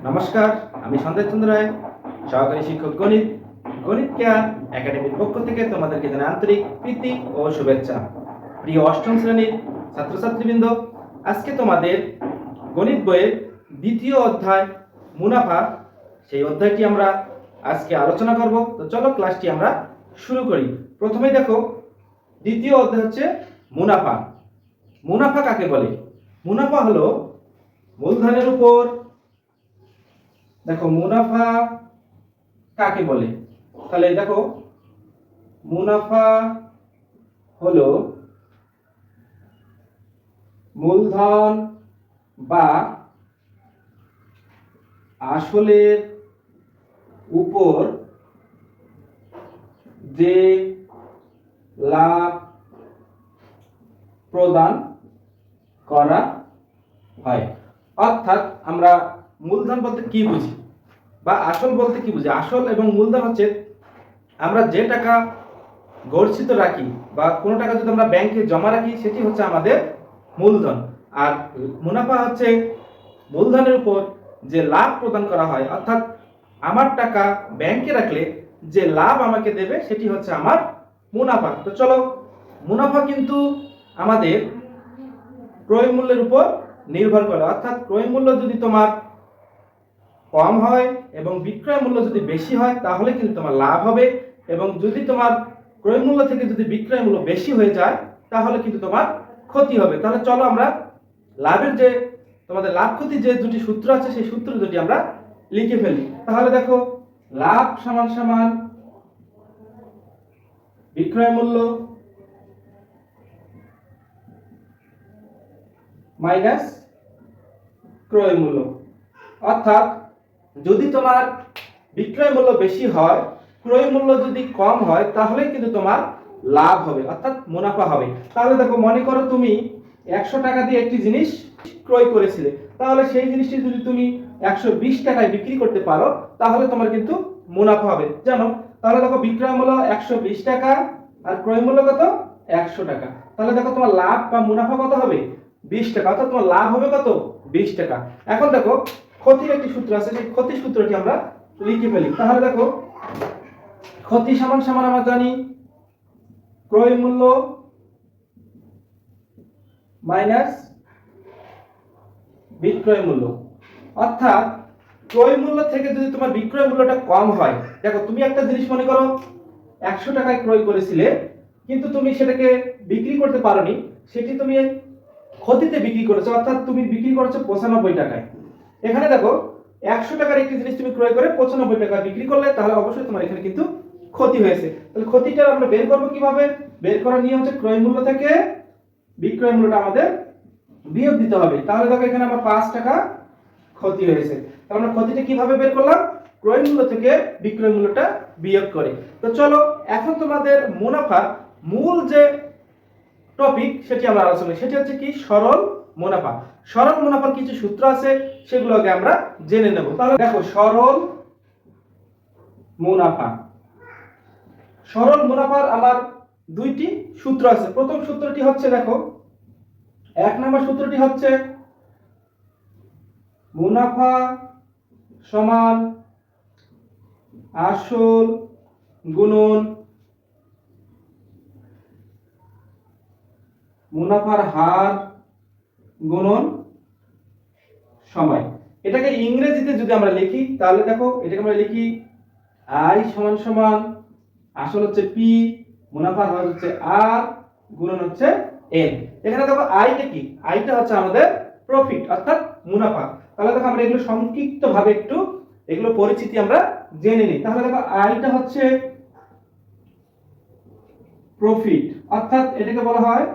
নমস্কার, আমি সঞ্জয় চন্দ্র রায়, সহকারী শিক্ষক গণিত গণিত কেয়ার একাডেমির পক্ষ থেকে তোমাদেরকে জানাই আন্তরিক প্রীতি ও শুভেচ্ছা। প্রিয় অষ্টম শ্রেণীর ছাত্রছাত্রীবৃন্দ, আজকে তোমাদের গণিত বইয়ের দ্বিতীয় অধ্যায় মুনাফা, সেই অধ্যায়টি আমরা আজকে আলোচনা করব। তো চলো ক্লাসটি আমরা শুরু করি। প্রথমে দেখো, দ্বিতীয় অধ্যায় হচ্ছে মুনাফা। মুনাফা কাকে বলে? মুনাফা হলো মূলধনের উপর, দেখো মুনাফা কাকে বলে? তাহলে দেখো, মুনাফা হলো মূলধন বা আসলের উপর যে লাভ প্রদান করা হয়। অর্থাৎ আমরা মূলধন বলতে কি বুঝি বা আসল বলতে কি বুঝি? আসল এবং মূলধন হচ্ছে আমরা যে টাকা গচ্ছিত রাখি বা কোনো টাকা যদি আমরা ব্যাংকে জমা রাখি, সেটি হচ্ছে আমাদের মূলধন। আর মুনাফা হচ্ছে মূলধনের উপর যে লাভ প্রদান করা হয়, অর্থাৎ আমার টাকা ব্যাংকে রাখলে যে লাভ আমাকে দেবে সেটি হচ্ছে আমার মুনাফা। তো চলো, মুনাফা কিন্তু আমাদের ক্রয় মূল্যের উপর নির্ভর করে। অর্থাৎ ক্রয় মূল্য যদি তোমার কম হয় এবং বিক্রয় মূল্য যদি বেশি হয়, তাহলে কিন্তু তোমার লাভ হবে, এবং যদি তোমার ক্রয় মূল্য থেকে যদি বিক্রয় মূল্য বেশি হয়ে যায়, তাহলে কিন্তু তোমার ক্ষতি হবে। তাহলে চলো আমরা লাভের যে তোমাদের লাভ ক্ষতি যে দুটি সূত্র আছে, সেই সূত্র দুটি আমরা লিখে ফেলি। তাহলে দেখো, লাভ সমান সমান বিক্রয় মূল্য মাইনাস ক্রয় মূল্য। অর্থাৎ যদি তোমার বিক্রয় মূল্য বেশি হয়, ক্রয় মূল্য যদি কম হয়, তাহলে কিন্তু তোমার লাভ হবে, অর্থাৎ মুনাফা হবে। তাহলে দেখো, মনে করো তুমি 100 টাকা দিয়ে একটি জিনিস ক্রয় করেছিলে, তাহলে সেই জিনিসটি যদি তুমি 120 টাকায় বিক্রি করতে পারো, তাহলে তোমার কিন্তু মুনাফা হবে, জানো? তাহলে দেখো, বিক্রয় মূল্য 120 টাকা আর ক্রয় মূল্য কত? 100 টাকা। তাহলে দেখো, তোমার লাভ বা মুনাফা কত হবে? 20 টাকা। অর্থাৎ তোমার লাভ হবে কত? 20 টাকা। এখন দেখো, ক্ষতির একটি সূত্র আছে, সেই ক্ষতির সূত্রটি আমরা লিখে ফেলি। তাহলে দেখো, ক্ষতি সমান সমান আমরা জানি ক্রয় মূল্য মাইনাস বিক্রয় মূল্য। অর্থাৎ ক্রয় মূল্য থেকে যদি তোমার বিক্রয় মূল্যটা কম হয়, দেখো তুমি একটা জিনিস মনে করো 100 টাকায় ক্রয় করেছিলে, কিন্তু তুমি সেটাকে বিক্রি করতে পারোনি, সেটি তুমি ক্ষতিতে বিক্রি করেছো, অর্থাৎ তুমি বিক্রি করেছো 95 টাকায়। এখানে দেখো, 100 টাকার একটি জিনিস তুমি ক্রয় করে 95 টাকা বিক্রি করলে, তাহলে অবশ্যই তোমার এখানে কিন্তু ক্ষতি হয়েছে। তাহলে ক্ষতিটা আমরা বের করব কিভাবে? বের করার নিয়ম হচ্ছে ক্রয় মূল্য থেকে বিক্রয় মূল্যটা আমাদের বিয়োগ দিতে হবে। তাহলে দেখো, এখানে আমার 5 টাকা ক্ষতি হয়েছে। তাহলে আমরা ক্ষতিটা কিভাবে বের করলাম? ক্রয় মূল্য থেকে বিক্রয় মূল্যটা বিয়োগ করে। তো চলো, এখন তোমাদের মুনাফার মূল যে টপিক সেটি আমরা আলোচনা করি, সেটি হচ্ছে কি? সরল মুনাফা। সরল মুনাফার কিছু সূত্র আছে, সেগুলোকে আমরা জেনে নেব। তাহলে দেখো, সরল মুনাফা। সরল মুনাফার আমার দুইটি সূত্র আছে। প্রথম সূত্রটি হচ্ছে, দেখো, 1 নম্বর সূত্রটি হচ্ছে মুনাফা সমান আসল গুণন মুনাফার হার গুণন সময়। এটাকে ইংরেজিতে যদি আমরা লিখি, তাহলে দেখো, এটাকে আমরা লিখি আই সমান সমান আসল হচ্ছে পি, মুনাফার হার হচ্ছে আর, গুণন হচ্ছে এন। এখানে দেখো, আইটা কি? আইটা হচ্ছে আমাদের প্রফিট, অর্থাৎ মুনাফা। তাহলে দেখো, আমরা এগুলো সংক্ষিপ্ত ভাবে একটু এগুলো পরিচিতি আমরা জেনে নিই। তাহলে দেখো, আইটা হচ্ছে প্রফিট, অর্থাৎ এটাকে বলা হয়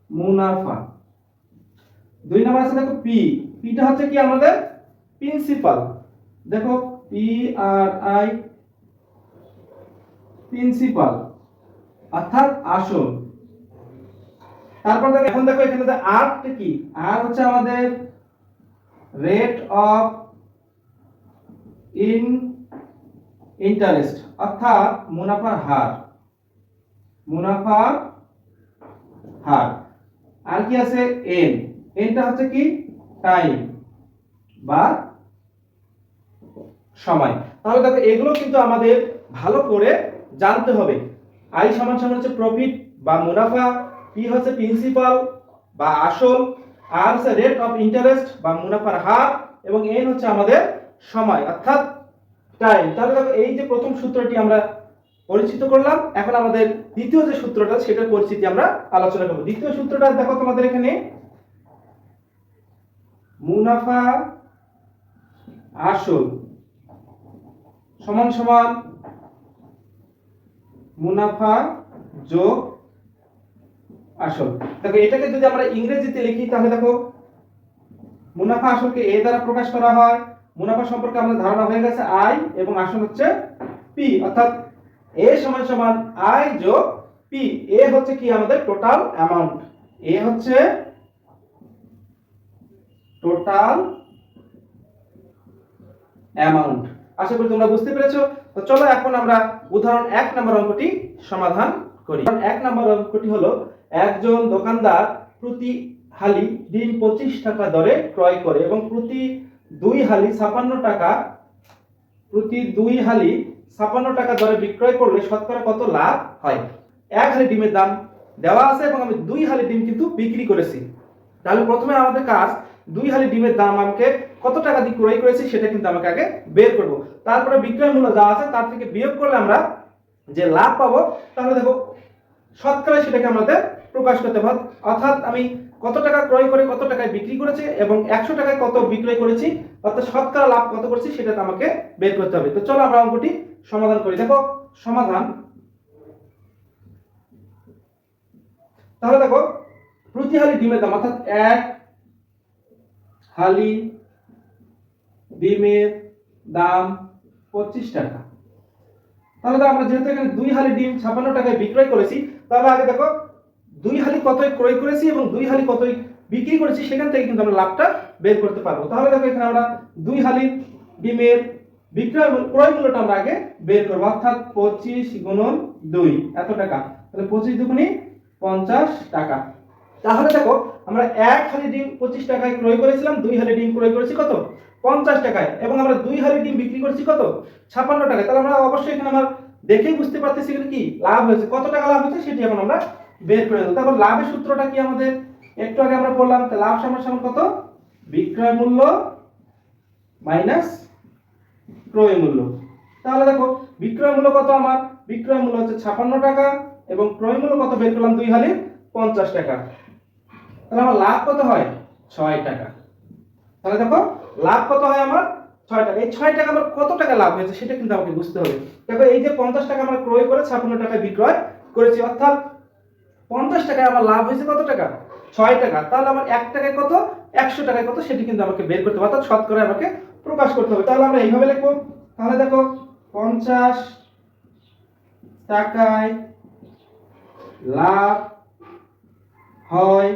মুনাফা। 2 নম্বর আছে, দেখো, পি। পিটা হচ্ছে কি? আমাদের প্রিন্সিপাল। দেখো, পি আর আই, প্রিন্সিপাল অর্থাৎ আসল। তারপর দেখো, এখন দেখো, এখানে আর কি? আর হচ্ছে আমাদের রেট অফ ইন্টারেস্ট, অর্থাৎ মুনাফার হার। মুনাফার হার। আর কি আছে? এন। এনটা হচ্ছে কি? টাইম বা সময়। তাহলে দেখো এগুলো কিন্তু আমাদের ভালো করে জানতে হবে। আই সমান সমান হচ্ছে প্রফিট বা মুনাফা, পি হচ্ছে প্রিন্সিপাল বা আসল, আর হচ্ছে রেট অফ ইন্টারেস্ট বা মুনাফার হার, এবং এন হচ্ছে আমাদের সময় অর্থাৎ টাইম। তাহলে দেখো এই যে প্রথম সূত্রটি আমরা পরিচিত করলাম, এখন আমাদের দ্বিতীয় যে সূত্রটা সেটার পরিচিতি আমরা আলোচনা করব। দ্বিতীয় সূত্রটা দেখো তোমাদের এখানে মুনাফা আসল সমান সমান মুনাফা যোগ আসল। দেখো এটাকে যদি আমরা ইংরেজিতে লিখি তাহলে দেখো মুনাফা আসলকে এ দ্বারা প্রকাশ করা হয়, মুনাফা সম্পর্কে আমাদের ধারণা হয়ে গেছে আই, এবং আসল হচ্ছে পি, অর্থাৎ এ সমান সমান আই যোগ পি। এ হচ্ছে কি আমাদের টোটাল অ্যামাউন্ট, এ হচ্ছে টোটাল অ্যামাউন্ট। আশা করি তোমরা বুঝতে পেরেছো। তো চলো এখন আমরা উদাহরণ 1 নম্বর অঙ্কটি সমাধান করি। 1 নম্বর অঙ্কটি হলো একজন দোকানদার প্রতি হালি ডিম 25 টাকা দরে ক্রয় করে এবং প্রতি 2 হালি 56 টাকা দরে বিক্রয় করলে শতকরা কত লাভ হয়? 1 হালি ডিমের দাম দেওয়া আছে এবং আমি 2 হালি ডিম কিন্তু বিক্রি করেছি। তাহলে প্রথমে আমাদের কাজ 2 হালি ডিমের দাম আমাকে কত টাকা দিয়ে ক্রয় করেছি সেটা কিন্তু আমাকে আগে বের করব। তারপরে বিক্রয় মূল্য যা আছে তার থেকে বিয়োগ করলে আমরা যে লাভ পাবো, তাহলে দেখো শতকরা সেটাকে আমাদের প্রকাশ করতে হবে। অর্থাৎ আমি কত টাকা ক্রয় করে কত টাকায় বিক্রি করেছি এবং 100 টাকায় কত বিক্রয় করেছি, অর্থাৎ শতকরা লাভ কত করছি সেটা আমাকে বের করতে হবে। তো চলো আমরা অঙ্কটি সমাধান করি। দেখো সমাধান, তাহলে দেখো প্রতি হালি ডিমের দাম অর্থাৎ 1 হালি ডিমের দাম 25 টাকা। তাহলে আমরা যেহেতু এখানে 2 হালি ডিম 56 টাকায় বিক্রয় করেছি, তাহলে আগে দেখো 2 হালি কতই ক্রয় করেছি এবং 2 হালি কতই বিক্রি করেছি সেখান থেকে কিন্তু আমরা লাভটা বের করতে পারবো। তাহলে দেখো এখানে আমরা 2 হালি ডিমের ক্রয় মূল্যটা আমরা আগে বের করব, অর্থাৎ 25 গুণন 2 এত টাকা, তাহলে 25 দুগুণে 50 টাকা। তাহলে দেখো আমরা 1 হালি ডিম 25 টাকায় ক্রয় করেছিলাম, 2 হালি ডিম ক্রয় করেছি কত 50 টাকায়, এবং আমরা 2 হালি ডিম বিক্রি করেছি কত 56 টাকায়। তাহলে আমরা অবশ্যই এখানে আমরা দেখেই বুঝতে পারতেছি এখানে কি লাভ হয়েছে, কত টাকা লাভ হয়েছে সেটি এখন আমরা বের করে দেব। তারপর লাভের সূত্রটা কি আমাদের একটু আগে আমরা পড়লাম, তাহলে লাভ সমান সমান কত বিক্রয় মূল্য মাইনাস ক্রয় মূল্য। তাহলে দেখো বিক্রয় মূল্য কত, আমার বিক্রয় মূল্য হচ্ছে 56 টাকা এবং ক্রয় মূল্য কত বের করলাম 2 হালি 50 টাকা। তাহলে আমার লাভ কত হয় 6 টাকা। তাহলে দেখো লাভ কত হয় আমার 6 টাকা। এই 6 টাকা আমার কত টাকা লাভ হয়েছে সেটা কিন্তু আমাকে বুঝতে হবে। দেখো এই যে 50 টাকা আমরা ক্রয় করে 56 টাকায় বিক্রয় করেছি, অর্থাৎ 50 টাকায় আমার লাভ হয়েছে কত টাকা 6 টাকা। তাহলে আমার 1 টাকায় কত 100 টাকায় কত সেটি কিন্তু আমাকে বের করতে হবে, অর্থাৎ শতকরা আমাকে প্রকাশ করতে হবে। তাহলে আমরা এইভাবে লিখবো, তাহলে দেখো 50 টাকায় লাভ হয়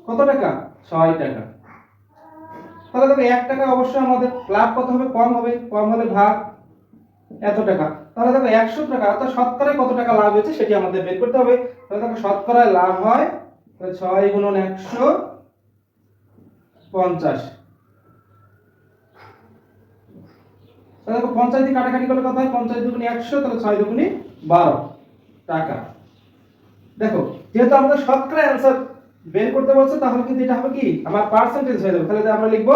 কত টাকা 6 টাকা। তাহলে দেখো 1 টাকা অবশ্যই আমাদের লাভ কত হবে, কম হবে, কম হলে ভাগ এত টাকা। তাহলে দেখো 100 টাকা অর্থাৎ শতকরায় কত টাকা লাভ হয়েছে সেটি আমাদের বের করতে হবে। তাহলে দেখো শতকরায় লাভ হয় 6 গুণন 150। তাহলে দেখো 50 দিয়ে কাটাকাটি করলে কত হয় 50 দুগুণে 100, তাহলে 6 দুগুণে 12 টাকা। দেখো যেহেতু আমাদের শতকরা অ্যানসার বের করতে বলছে, তাহলে কিন্তু এটা হবে কি আমার পার্সেন্টেজ হয়ে যাবে। তাহলে আমরা লিখবো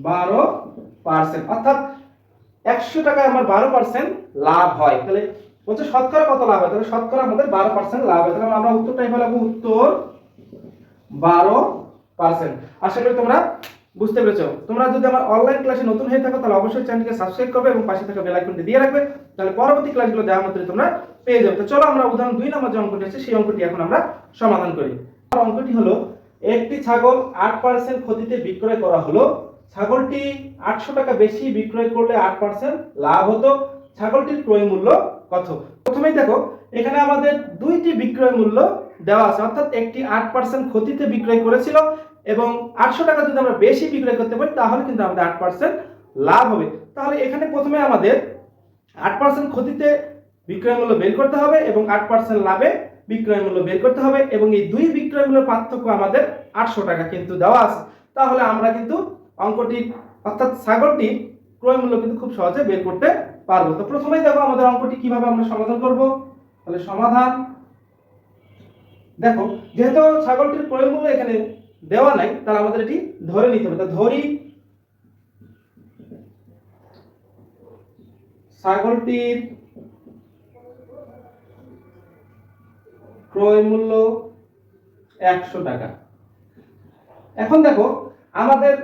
12%, অর্থাৎ 100 টাকায় আমার 12% লাভ হয়। তাহলে বলছে শতকরা কত লাভ হয়, তাহলে শতকরা আমাদের 12% লাভ হয়। তাহলে আমরা উত্তরটা এভাবে লিখব, উত্তর 12%। আশা করি তোমরা বুঝতে পেরেছো। তোমরা যদি আমার অনলাইন ক্লাসে নতুন হয়ে থাকো তাহলে অবশ্যই চ্যানেলকে সাবস্ক্রাইব করবে এবং পাশে থাকা বেল আইকনটি দিয়ে রাখবে, তাহলে পরবর্তী ক্লাসগুলো দেওয়া মাত্রই তোমরা পেয়ে যাবে। তো চলো আমরা উদাহরণ 2 নম্বর যে অঙ্কটি আছে সেই অঙ্কটি এখন আমরা সমাধান করি। অঙ্কটি হলো একটি ছাগল 8% ক্ষতিতে বিক্রয় করা হলো। ছাগলটি 800 টাকা বেশি বিক্রয় করলে 8% লাভ হতো। ছাগলটির ক্রয় মূল্য কত? প্রথমেই দেখো এখানে আমাদের দুইটি বিক্রয় মূল্য দেওয়া আছে, অর্থাৎ একটি 8% ক্ষতিতে বিক্রয় করেছিল এবং 800 টাকা যদি আমরা বেশি বিক্রয় করতে পারি তাহলে কিন্তু আমাদের 8% লাভ হবে। তাহলে এখানে প্রথমে আমাদের 8% ক্ষতিতে বিক্রয় মূল্য বের করতে হবে এবং 8% লাভে বিক্রয় মূল্য বের করতে হবে, এবং এই দুই বিক্রয় মূল্যের পার্থক্য আমাদের 800 টাকা কিন্তু দেওয়া আছে। তাহলে আমরা কিন্তু অঙ্কটি অর্থাৎ ছাগলটি ক্রয় মূল্য কিন্তু খুব সহজে বের করতে পারবো। তো প্রথমেই দেখো আমাদের অঙ্কটি কিভাবে আমরা সমাধান করব। তাহলে সমাধান, দেখো যেহেতু ছাগলটির ক্রয় মূল্য এখানে দেওয়া নাই, তাহলে আমাদের এটি ধরে নিতে হবে। তা ধরি ছাগলটির ক্রয় মূল্য 100 টাকা। এখন দেখো আমাদের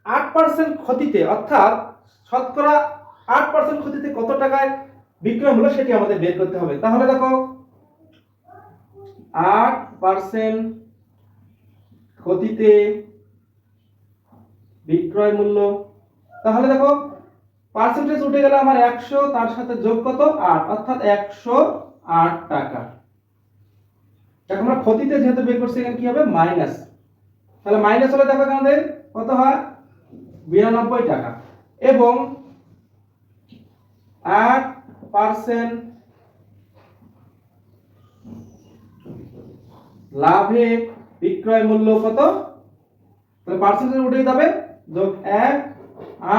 8% ক্ষতিতে, অর্থাৎ শতকরা 8% ক্ষতিতে কত টাকায় বিক্রয় মূল্য সেটি আমাদের বের করতে হবে। তাহলে দেখো 8% ক্ষতিতে বিক্রয় মূল্য, তাহলে দেখো পার্সেন্টেজ উঠে গেল আমার 100, তার সাথে যোগ কত 8, অর্থাৎ 108 টাকা। এখন আমরা ক্ষতিতে যেহেতু বের করছি, এখানে কি হবে মাইনাস, তাহলে মাইনাস হলে দেখো আমাদের কত হয় 92 টাকা। এবং 8% লাভে বিক্রয় মূল্য কত, তাহলে পার্সেন্টেজ উঠে যাবে যোগ 1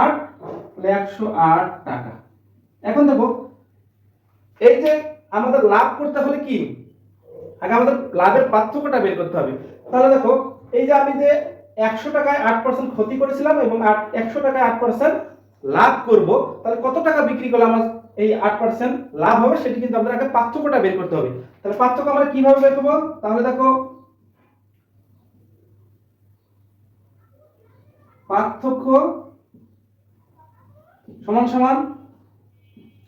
8, তাহলে 108 টাকা। এখন দেখো এই যে আমাদের লাভ করতে হলে কি, আগে আমাদের লাভের পার্থক্যটা বের করতে হবে। তাহলে দেখো এই যে আমি যে 100 টাকায় 8% ক্ষতি করেছিলাম এবং 100 টাকায় 8% লাভ করব, তাহলে কত টাকা বিক্রি করলে আমার এই 8% লাভ হবে সেটি কিন্তু আমাদের আগে পার্থক্যটা বের করতে হবে। তাহলে পার্থক্য আমরা কিভাবে বের করব, তাহলে দেখো পার্থক্য সমান সমান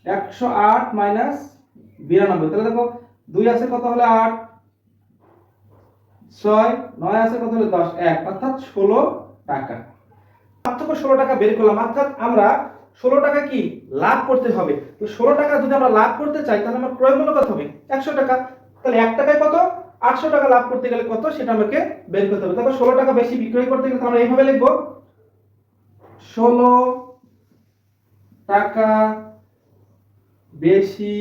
108 মাইনাস 92। তাহলে দেখো 2 আছে কত হলে 8, 6 9 আছে কত হলে 10, 1 অর্থাৎ 16 টাকা। পার্থক্য 16 টাকা বের করলাম, অর্থাৎ আমরা 16 টাকা কি লাভ করতে হবে। তো 16 টাকা যদি আমরা লাভ করতে চাই, তাহলে আমার ক্রয় মূল্য কত হবে 100 টাকা। তাহলে 1 টাকায় কত 800 টাকা লাভ করতে গেলে কত সেটা আমাকে বের করতে হবে। তাহলে 16 টাকা বেশি বিক্রয় করতে গেলে আমরা এইভাবে লিখব, 16 টাকা বেশি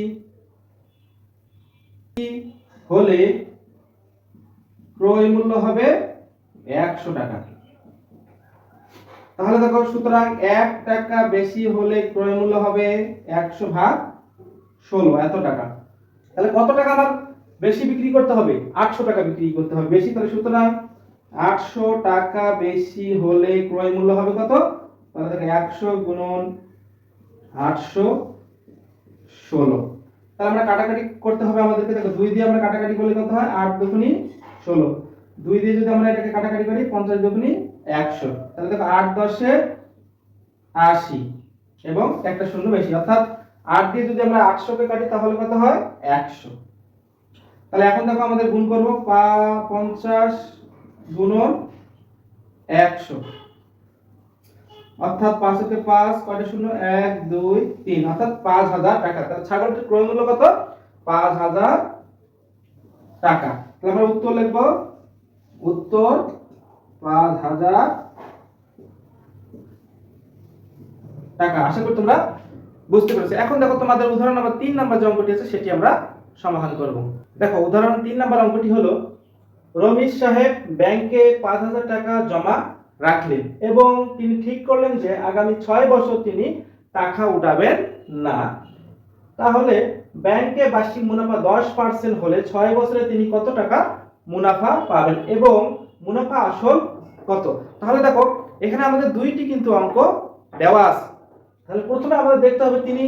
হলে ক্রয় মূল্য হবে 100 টাকা। তাহলে দেখো সুতরাং 1 টাকা বেশি হলে ক্রয় মূল্য হবে 100 ভাগ 16, এত টাকা। তাহলে কত টাকা আমার বেশি বিক্রি করতে হবে, 800 টাকা বিক্রি করতে হবে বেশি। তাহলে সুতরাং 800 টাকা বেশি হলে ক্রয় মূল্য হবে কত, তাহলে দেখো 100 গুণন 800 16। তাহলে আমরা কাটাকাটি করতে হবে আমাদেরকে। দেখো 2 দিয়ে আমরা কাটাকাটি করলে কত হয় 8 দুগুণী 16, 2 দিয়ে যদি আমরা এটাকে কাটাকাটি করি 50 দুগুণী 100। তাহলে দেখো 8 10 80 এবং একটা শূন্য বেশি, অর্থাৎ 8 দিয়ে যদি আমরা 800 কে কাটি তাহলে কত হয় 100। তাহলে এখন দেখো আমাদের গুণ করব 50 গুণন 100, অর্থাৎ 5 কে 5 কয়টা শূন্য 1 2 3, অর্থাৎ 5000 টাকা। তাহলে ছাগলটির ক্রয় মূল্য কত 5000 টাকা। তাহলে আমরা উত্তর লিখব, উত্তর 5000 টাকা। আশা করি তোমরা বুঝতে পেরেছো। এখন দেখো তোমাদের উদাহরণ নাম্বার 3 নাম্বার যে অঙ্কটি আছে সেটি আমরা সমাধান করব। দেখো উদাহরণ 3 নাম্বার অঙ্কটি হলো, রমেশ সাহেব ব্যাংকে 5000 টাকা জমা রাখলেন এবং তিনি ঠিক করলেন যে আগামী 6 বছর তিনি টাকা উঠাবেন না। তাহলে ব্যাংকে বার্ষিক মুনাফা 10% হলে 6 বছরে তিনি কত টাকা মুনাফা পাবেন এবং মুনাফা আসল কত। তাহলে দেখো এখানে আমাদের দুইটি কিন্তু অঙ্ক দেওয়া আছে। তাহলে প্রথমে আমাদের দেখতে হবে তিনি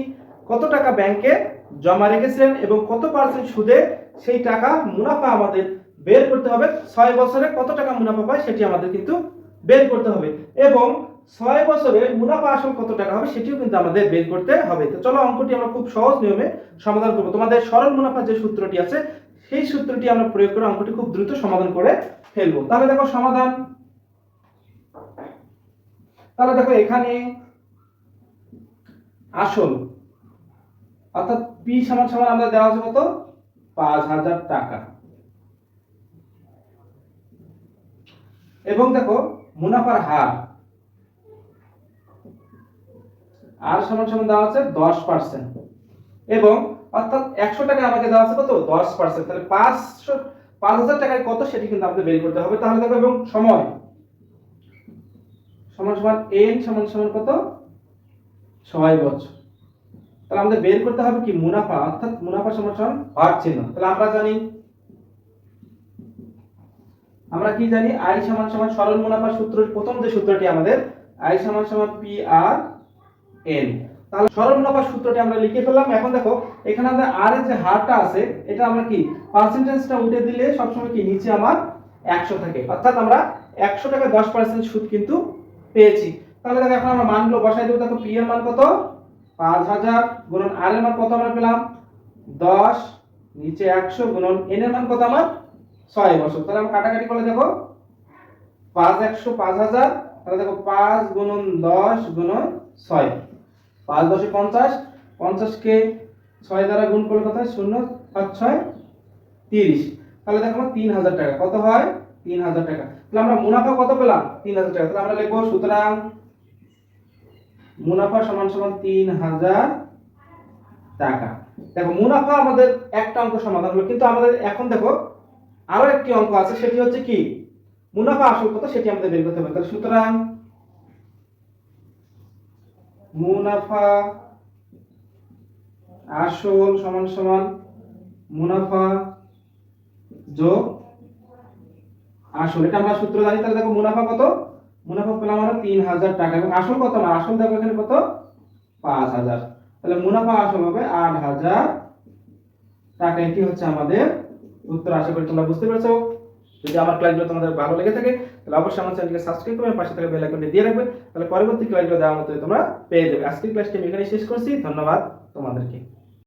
কত টাকা ব্যাংকে জমা রেখেছিলেন এবং কত পার্সেন্ট সুদে সেই টাকা মুনাফা আমাদের বের করতে হবে। 6 বছরে কত টাকা মুনাফা পায় সেটি আমাদের কিন্তু বের করতে হবে এবং 6 বছরে মুনাফা আসল কত টাকা হবে সেটিও কিন্তু আমাদের বের করতে হবে। তো চলো অঙ্কটি আমরা খুব সহজ নিয়মে সমাধান করব। তোমাদের সরল মুনাফা যে সূত্রটি আছে সেই সূত্রটি আমরা প্রয়োগ করে অঙ্কটি খুব দ্রুত সমাধান করে ফেলবো। তাহলে দেখো সমাধান, তাহলে দেখো এখানে আসল অর্থাৎ পি সমান সমান আমরা দেওয়া আছে কত 5000 টাকা এবং দেখো মুনাফার হার আর সমান সমান দেওয়া আছে 10% এবং অর্থাৎ 100 টাকা আমাকে দেওয়া আছে কত 10%। তাহলে 5000 টাকায় কত সেটি কিন্তু আমাদের বের করতে হবে। তাহলে দেখো এবং সময় সমান সমান n সমান সমান কত 6 বছর। তাহলে আমাদের বের করতে হবে কি মুনাফা, অর্থাৎ মুনাফা সমান সমান হর চিহ্ন। তাহলে আমরা কি জানি আই সমান সমান সরল মুনাফা সূত্র, প্রথম যে সূত্রটি আমাদের আই সমান সমান পি আর এন। তাহলে সরল মুনাফা সূত্রটি আমরা লিখে ফেললাম। এখন দেখো এখানে আমাদের আর এর যে হারটা আছে এটা আমরা কি পার্সেন্টেজটা উঠে দিলে সবসময় কি নিচে আমার 100 থাকে, অর্থাৎ আমরা 100 টাকা 10% সুদ কিন্তু পেয়েছি। তাহলে দেখো এখন আমরা মানগুলো বসাই দেব। দেখো পি এর মান কত 5000 গুণন আর এর মান কত আমরা পেলাম 10, নিচে 100 গুণন এন এর মান কত আমার 6 বছর। তাহলে আমরা কাটাকাটি করলে দেখো 5 100 5000, তাহলে দেখো 5 গুণন 10 গুণন 6, 5 10 50, 50 কে 6 দ্বারা গুণ করলে কত হয় 0 5 6 30। তাহলে দেখো 3000 টাকা কত হয় 3000 টাকা। তাহলে আমরা মুনাফা কত পেলাম 3000 টাকা। তাহলে আমরা লিখব সুতরাং মুনাফা সমান সমান 3000 টাকা। দেখো মুনাফা আমাদের একটা অঙ্ক সমাধান হলো, কিন্তু আমাদের এখন দেখো আরো একটি অঙ্ক আছে, সেটি হচ্ছে কি মুনাফা আসল কত সেটি আমাদের বের করতে হবে। তাহলে সুতরাং মুনাফা আসল সমান সমান মুনাফা যোগ আসল, এটা আমরা সূত্র জানি। তাহলে দেখো মুনাফা কত, মুনাফা পেলাম আমরা 3000 টাকা এবং আসল কত না আসল দেখো এখানে কত 5000। তাহলে মুনাফা আসল হবে 8000 টাকা। এটি হচ্ছে আমাদের উত্তর। আশা করি তোমরা বুঝতে পেরেছো। যদি আমার ক্লাসগুলো তোমাদের ভালো লেগে থাকে তাহলে অবশ্যই আমার চ্যানেলকে সাবস্ক্রাইব করবে, পাশে থাকা বেল আইকনটি দিয়ে রাখবে, তাহলে পরবর্তী ক্লাসগুলো দেওয়ার মতো তোমরা পেয়ে যাবে। আজকের ক্লাসটি আমি এখানে শেষ করছি। ধন্যবাদ তোমাদেরকে।